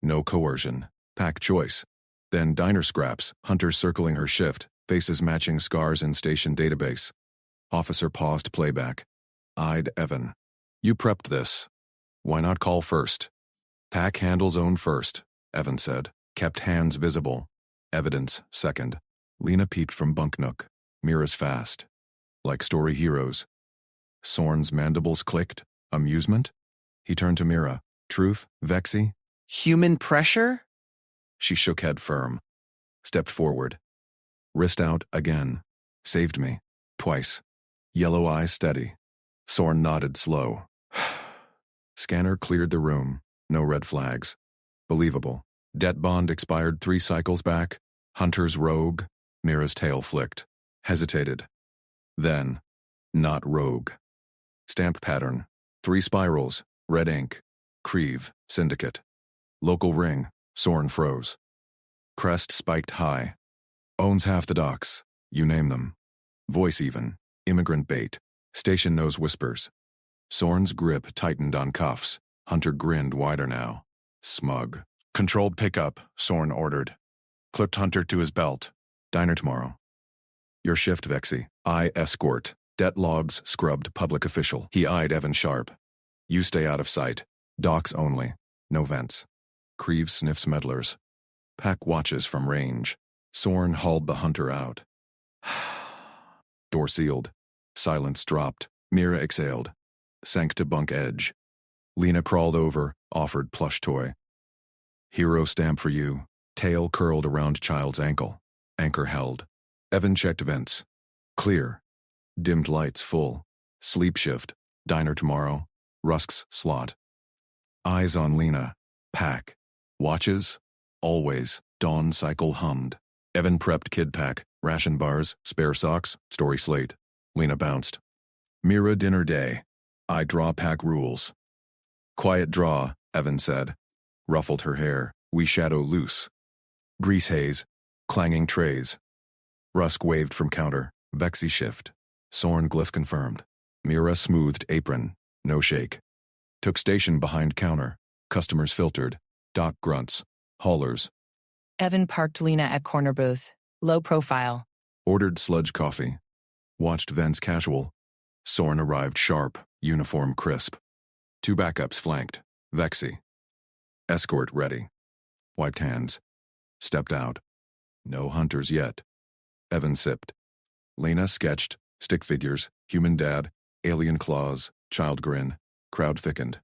No coercion. Pack choice. Then diner scraps. Hunters circling her shift. Faces matching scars in station database. Officer paused playback. Eyed Evan. You prepped this. Why not call first? Pack handles own first, Evan said. Kept hands visible. Evidence second. Lena peeped from bunk nook. Mira's fast. Like story heroes. Soren's mandibles clicked. Amusement? He turned to Mira. Truth, Vexy? Human pressure? She shook head firm. Stepped forward. Wrist out again. Saved me. Twice. Yellow eyes steady. Soren nodded slow. Scanner cleared the room. No red flags. Believable. Debt bond expired 3 cycles back. Hunter's rogue. Mira's tail flicked. Hesitated. Then, not rogue. Stamp pattern. 3 spirals. Red ink. Creve. Syndicate. Local ring. Soren froze. Crest spiked high. Owns half the docks. You name them. Voice even. Immigrant bait. Station knows whispers. Soren's grip tightened on cuffs. Hunter grinned wider now. Smug. Controlled pickup, Soren ordered. Clipped Hunter to his belt. Diner tomorrow. Your shift, Vexy. I escort. Debt logs scrubbed public official. He eyed Evan sharp. You stay out of sight. Docks only. No vents. Creve sniffs meddlers. Pack watches from range. Soren hauled the hunter out. Door sealed. Silence dropped. Mira exhaled. Sank to bunk edge. Lena crawled over, offered plush toy. Hero stamp for you. Tail curled around child's ankle. Anchor held. Evan checked vents. Clear. Dimmed lights full. Sleep shift. Diner tomorrow. Rusk's slot. Eyes on Lena. Pack. Watches. Always. Dawn cycle hummed. Evan prepped kid pack. Ration bars. Spare socks. Story slate. Lena bounced. Mira dinner day. I draw pack rules. Quiet draw, Evan said. Ruffled her hair. We shadow loose. Grease haze. Clanging trays. Rusk waved from counter. Vexy shift. Soren glyph confirmed. Mira smoothed apron. No shake. Took station behind counter. Customers filtered. Doc grunts. Haulers. Evan parked Lena at corner booth. Low profile. Ordered sludge coffee. Watched vents casual. Soren arrived sharp. Uniform crisp. 2 backups flanked. Vexy. Escort ready. Wiped hands. Stepped out. No hunters yet. Evan sipped. Lena sketched. Stick figures. Human dad. Alien claws. Child grin. Crowd thickened.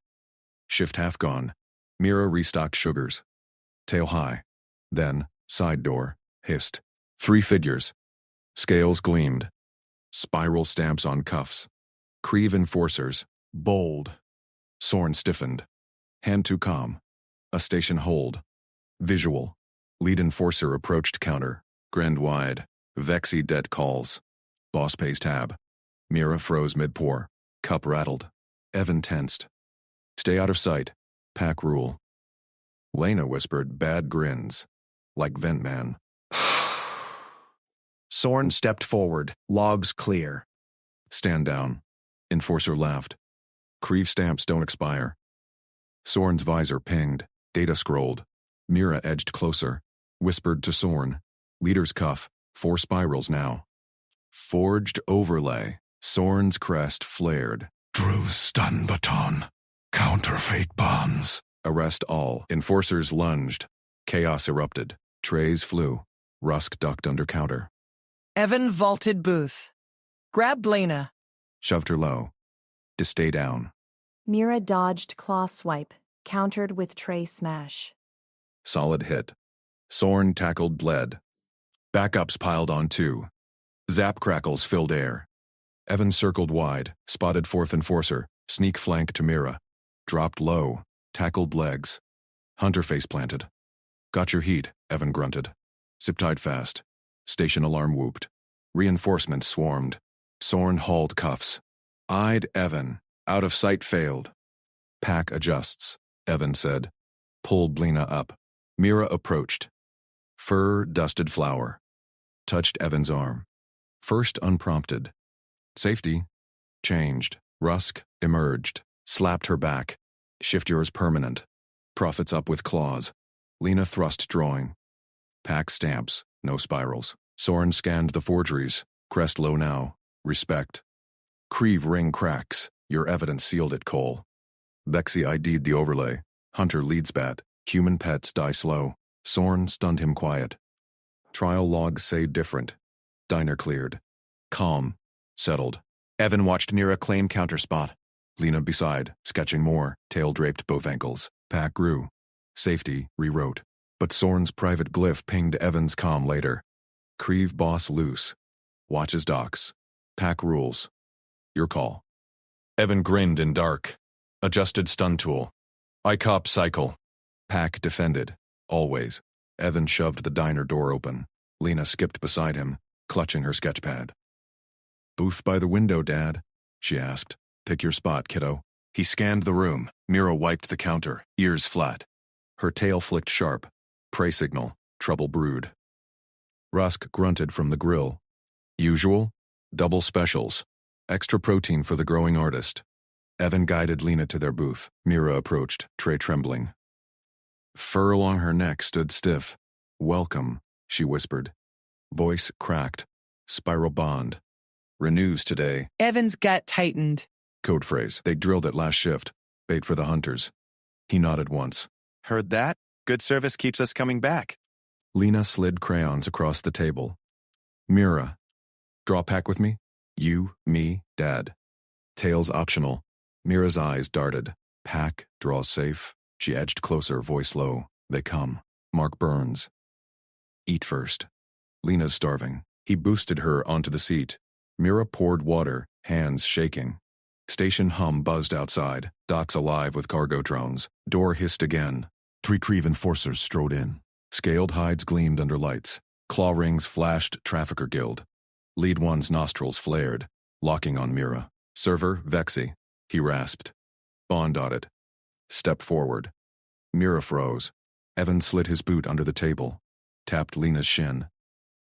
Shift half gone. Mira restocked sugars. Tail high. Then, side door. Hissed. 3 figures. Scales gleamed. Spiral stamps on cuffs. Creve enforcers. Bold. Soren stiffened. Hand too calm. A station hold. Visual. Lead enforcer approached counter. Grinned wide. Vexy debt calls. Boss pays tab. Mira froze mid-pour. Cup rattled. Evan tensed. Stay out of sight. Pack rule. Lena whispered bad grins. Like vent man. Soren stepped forward. Logs clear. Stand down. Enforcer laughed. Creve stamps don't expire. Soren's visor pinged. Data scrolled. Mira edged closer. Whispered to Soren. Leader's cuff. 4 spirals now. Forged overlay. Soren's crest flared. Drew's stun baton. Counterfeit bonds. Arrest all. Enforcers lunged. Chaos erupted. Trays flew. Rusk ducked under counter. Evan vaulted booth. Grabbed Lena. Shoved her low. To stay down. Mira dodged claw swipe, countered with tray smash. Solid hit. Soren tackled bled. Backups piled on 2. Zap crackles filled air. Evan circled wide, spotted fourth enforcer, sneak flank to Mira. Dropped low, tackled legs. Hunter face planted. Got your heat, Evan grunted. Zip tied fast. Station alarm whooped. Reinforcements swarmed. Sorn hauled cuffs. Eyed Evan. Out of sight failed. Pack adjusts, Evan said. Pulled Lena up. Mira approached. Fur dusted flour. Touched Evan's arm. First unprompted. Safety. Changed. Rusk emerged. Slapped her back. Shift yours permanent. Profits up with claws. Lena thrust drawing. Pack stamps. No spirals. Soren scanned the forgeries. Crest low now. Respect. Creve ring cracks. Your evidence sealed it, Cole. Bexy ID'd the overlay. Hunter lead spat. Human pets die slow. Sorn stunned him quiet. Trial logs say different. Diner cleared. Calm. Settled. Evan watched Mira claim counterspot. Lena beside, sketching more, tail draped both ankles. Pack grew. Safety rewrote. But Sorn's private glyph pinged Evan's comm later. Creve boss loose. Watches docs. Pack rules. Your call. Evan grinned in dark. Adjusted stun tool. ICOP cycle. Pack defended. Always. Evan shoved the diner door open. Lena skipped beside him, clutching her sketchpad. Booth by the window, Dad? She asked. Pick your spot, kiddo. He scanned the room. Mira wiped the counter, ears flat. Her tail flicked sharp. Prey signal. Trouble brewed. Rusk grunted from the grill. Usual? Double specials. Extra protein for the growing artist. Evan guided Lena to their booth. Mira approached, tray trembling. Fur along her neck stood stiff. Welcome, she whispered. Voice cracked. Spiral bond. Renews today. Evan's gut tightened. Code phrase. They drilled it last shift. Bait for the hunters. He nodded once. Heard that? Good service keeps us coming back. Lena slid crayons across the table. Mira. Draw pack with me? You, me, Dad. Tails optional. Mira's eyes darted. Pack, draw safe. She edged closer, voice low. They come. Mark Burns. Eat first. Lena's starving. He boosted her onto the seat. Mira poured water, hands shaking. Station hum buzzed outside. Docks alive with cargo drones. Door hissed again. 3 Creve enforcers strode in. Scaled hides gleamed under lights. Claw rings flashed Trafficker Guild. Lead one's nostrils flared, locking on Mira. Server, Vexy. He rasped. Bond audit. Step forward. Mira froze. Evan slid his boot under the table. Tapped Lena's shin.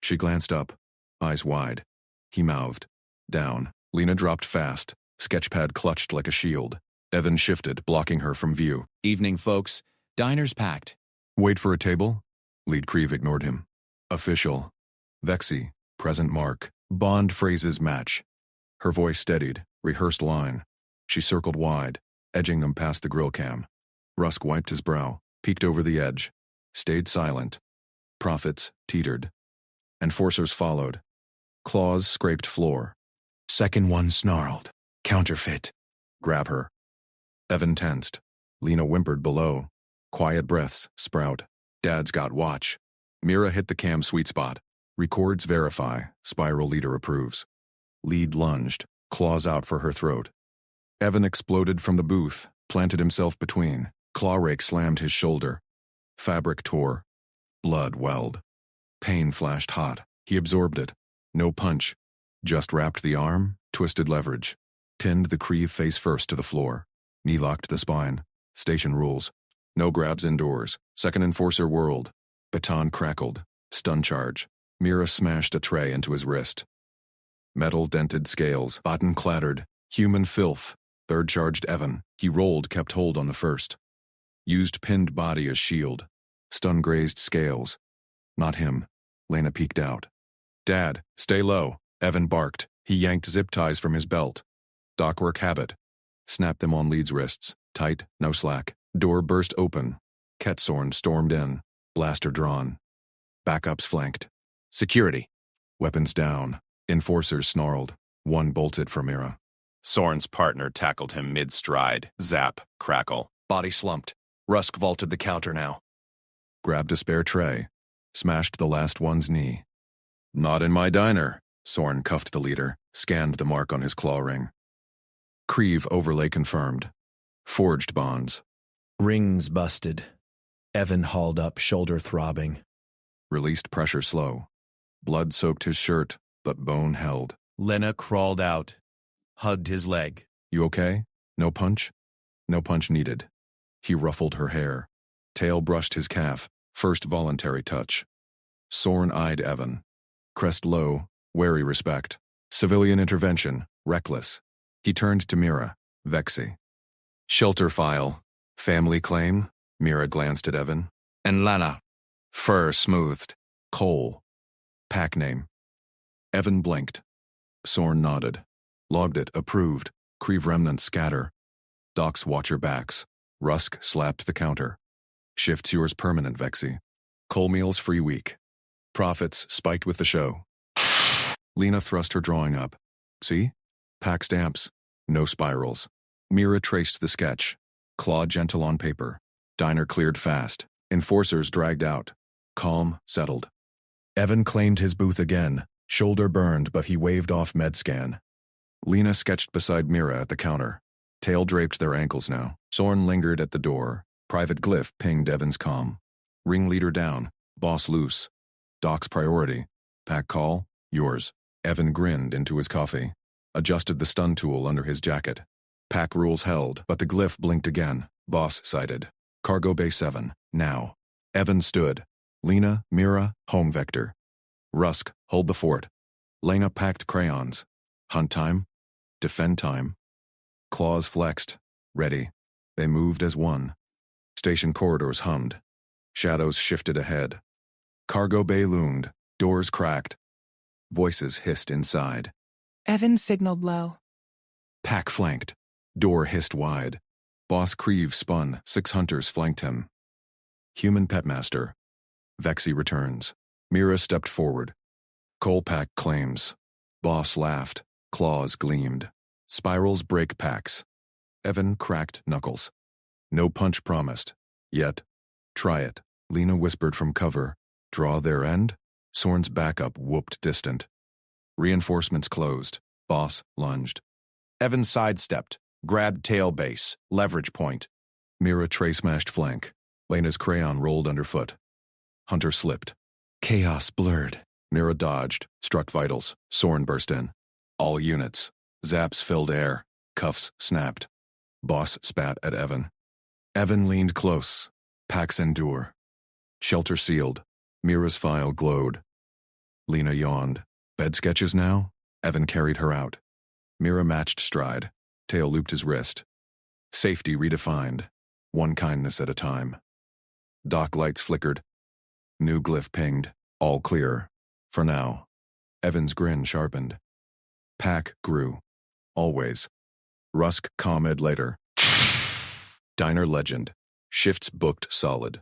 She glanced up, eyes wide. He mouthed. Down. Lena dropped fast. Sketchpad clutched like a shield. Evan shifted, blocking her from view. Evening, folks. Diner's packed. Wait for a table? Lead Creve ignored him. Official. Vexy. Present mark. Bond phrases match. Her voice steadied. Rehearsed line. She circled wide, edging them past the grill cam. Rusk wiped his brow, peeked over the edge. Stayed silent. Profits teetered. Enforcers followed. Claws scraped floor. Second one snarled. Counterfeit. Grab her. Evan tensed. Lena whimpered below. Quiet breaths sprout. Dad's got watch. Mira hit the cam sweet spot. Records verify. Spiral leader approves. Lead lunged. Claws out for her throat. Evan exploded from the booth, planted himself between. Claw rake slammed his shoulder. Fabric tore. Blood welled. Pain flashed hot. He absorbed it. No punch. Just wrapped the arm, twisted leverage. Pinned the Creve face first to the floor. Knee locked the spine. Station rules. No grabs indoors. Second enforcer whirled. Baton crackled. Stun charge. Mira smashed a tray into his wrist. Metal dented scales. Baton clattered. Human filth. Third charged Evan. He rolled, kept hold on the first. Used pinned body as shield. Stun grazed scales. Not him. Lena peeked out. Dad, stay low. Evan barked. He yanked zip ties from his belt. Dockwork habit. Snapped them on Lead's wrists. Tight, no slack. Door burst open. Ketsorn stormed in. Blaster drawn. Backups flanked. Security. Weapons down. Enforcers snarled. One bolted for Mira. Sorn's partner tackled him mid-stride. Zap, crackle. Body slumped. Rusk vaulted the counter now. Grabbed a spare tray. Smashed the last one's knee. Not in my diner, Sorn cuffed the leader. Scanned the mark on his claw ring. Creve overlay confirmed. Forged bonds. Rings busted. Evan hauled up, shoulder throbbing. Released pressure slow. Blood soaked his shirt, but bone held. Lena crawled out, hugged his leg. You okay? No punch? No punch needed. He ruffled her hair. Tail brushed his calf, first voluntary touch. Sorn eyed Evan. Crest low, wary respect. Civilian intervention, reckless. He turned to Mira, Vexy. Shelter file. Family claim? Mira glanced at Evan. And Lena. Fur smoothed. Cole. Pack name. Evan blinked. Sorn nodded. Logged it, approved. Creve remnants scatter. Docs watch your backs. Rusk slapped the counter. Shifts yours permanent, Vexy. Cole meals free week. Profits spiked with the show. Lena thrust her drawing up. See? Pack stamps. No spirals. Mira traced the sketch. Claw gentle on paper. Diner cleared fast. Enforcers dragged out. Calm, settled. Evan claimed his booth again. Shoulder burned, but he waved off MedScan. Lena sketched beside Mira at the counter. Tail draped their ankles now. Sorn lingered at the door. Private Glyph pinged Evan's comm. Ringleader down. Boss loose. Doc's priority. Pack call, yours. Evan grinned into his coffee. Adjusted the stun tool under his jacket. Pack rules held, but the Glyph blinked again. Boss sighted. Cargo Bay 7, now. Evan stood. Lena, Mira, home vector. Rusk, hold the fort. Lena packed crayons. Hunt time. Defend time. Claws flexed. Ready. They moved as one. Station corridors hummed. Shadows shifted ahead. Cargo bay loomed. Doors cracked. Voices hissed inside. Evan signaled low. Pack flanked. Door hissed wide. Boss Creve spun. 6 hunters flanked him. Human petmaster. Vexy returns. Mira stepped forward. Cole pack claims. Boss laughed. Claws gleamed. Spirals break packs. Evan cracked knuckles. No punch promised. Yet. Try it. Lena whispered from cover. Draw their end? Sorn's backup whooped distant. Reinforcements closed. Boss lunged. Evan sidestepped, grabbed tail base, leverage point. Mira tray-smashed flank. Lena's crayon rolled underfoot. Hunter slipped. Chaos blurred. Mira dodged, struck vitals. Sorn burst in. All units. Zaps filled air. Cuffs snapped. Boss spat at Evan. Evan leaned close. Packs endure. Shelter sealed. Mira's file glowed. Lena yawned. Bed sketches now? Evan carried her out. Mira matched stride. Tail looped his wrist. Safety redefined. One kindness at a time. Dock lights flickered. New glyph pinged. All clear. For now. Evan's grin sharpened. Pack grew. Always. Rusk ComEd later. Diner legend. Shifts booked solid.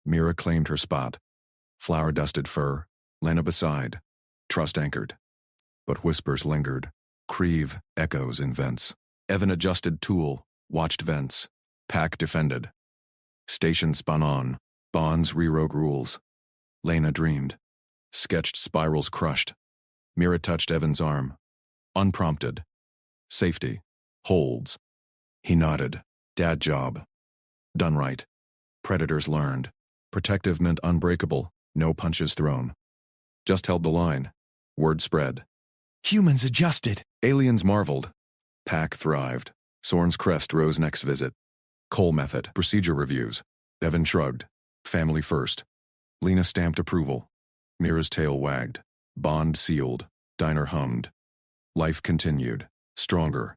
Mira claimed her spot. Flower-dusted fur. Lena beside. Trust anchored. But whispers lingered. Creve echoes in vents. Evan adjusted tool. Watched vents. Pack defended. Station spun on. Bonds rewrote rules. Lena dreamed. Sketched spirals crushed. Mira touched Evan's arm. Unprompted. Safety. Holds. He nodded. Dad job. Done right. Predators learned. Protective meant unbreakable. No punches thrown. Just held the line. Word spread. Humans adjusted. Aliens marveled. Pack thrived. Sorn's crest rose next visit. Cole method. Procedure reviews. Evan shrugged. Family first. Lena stamped approval. Mira's tail wagged. Bond sealed. Diner hummed. Life continued. Stronger.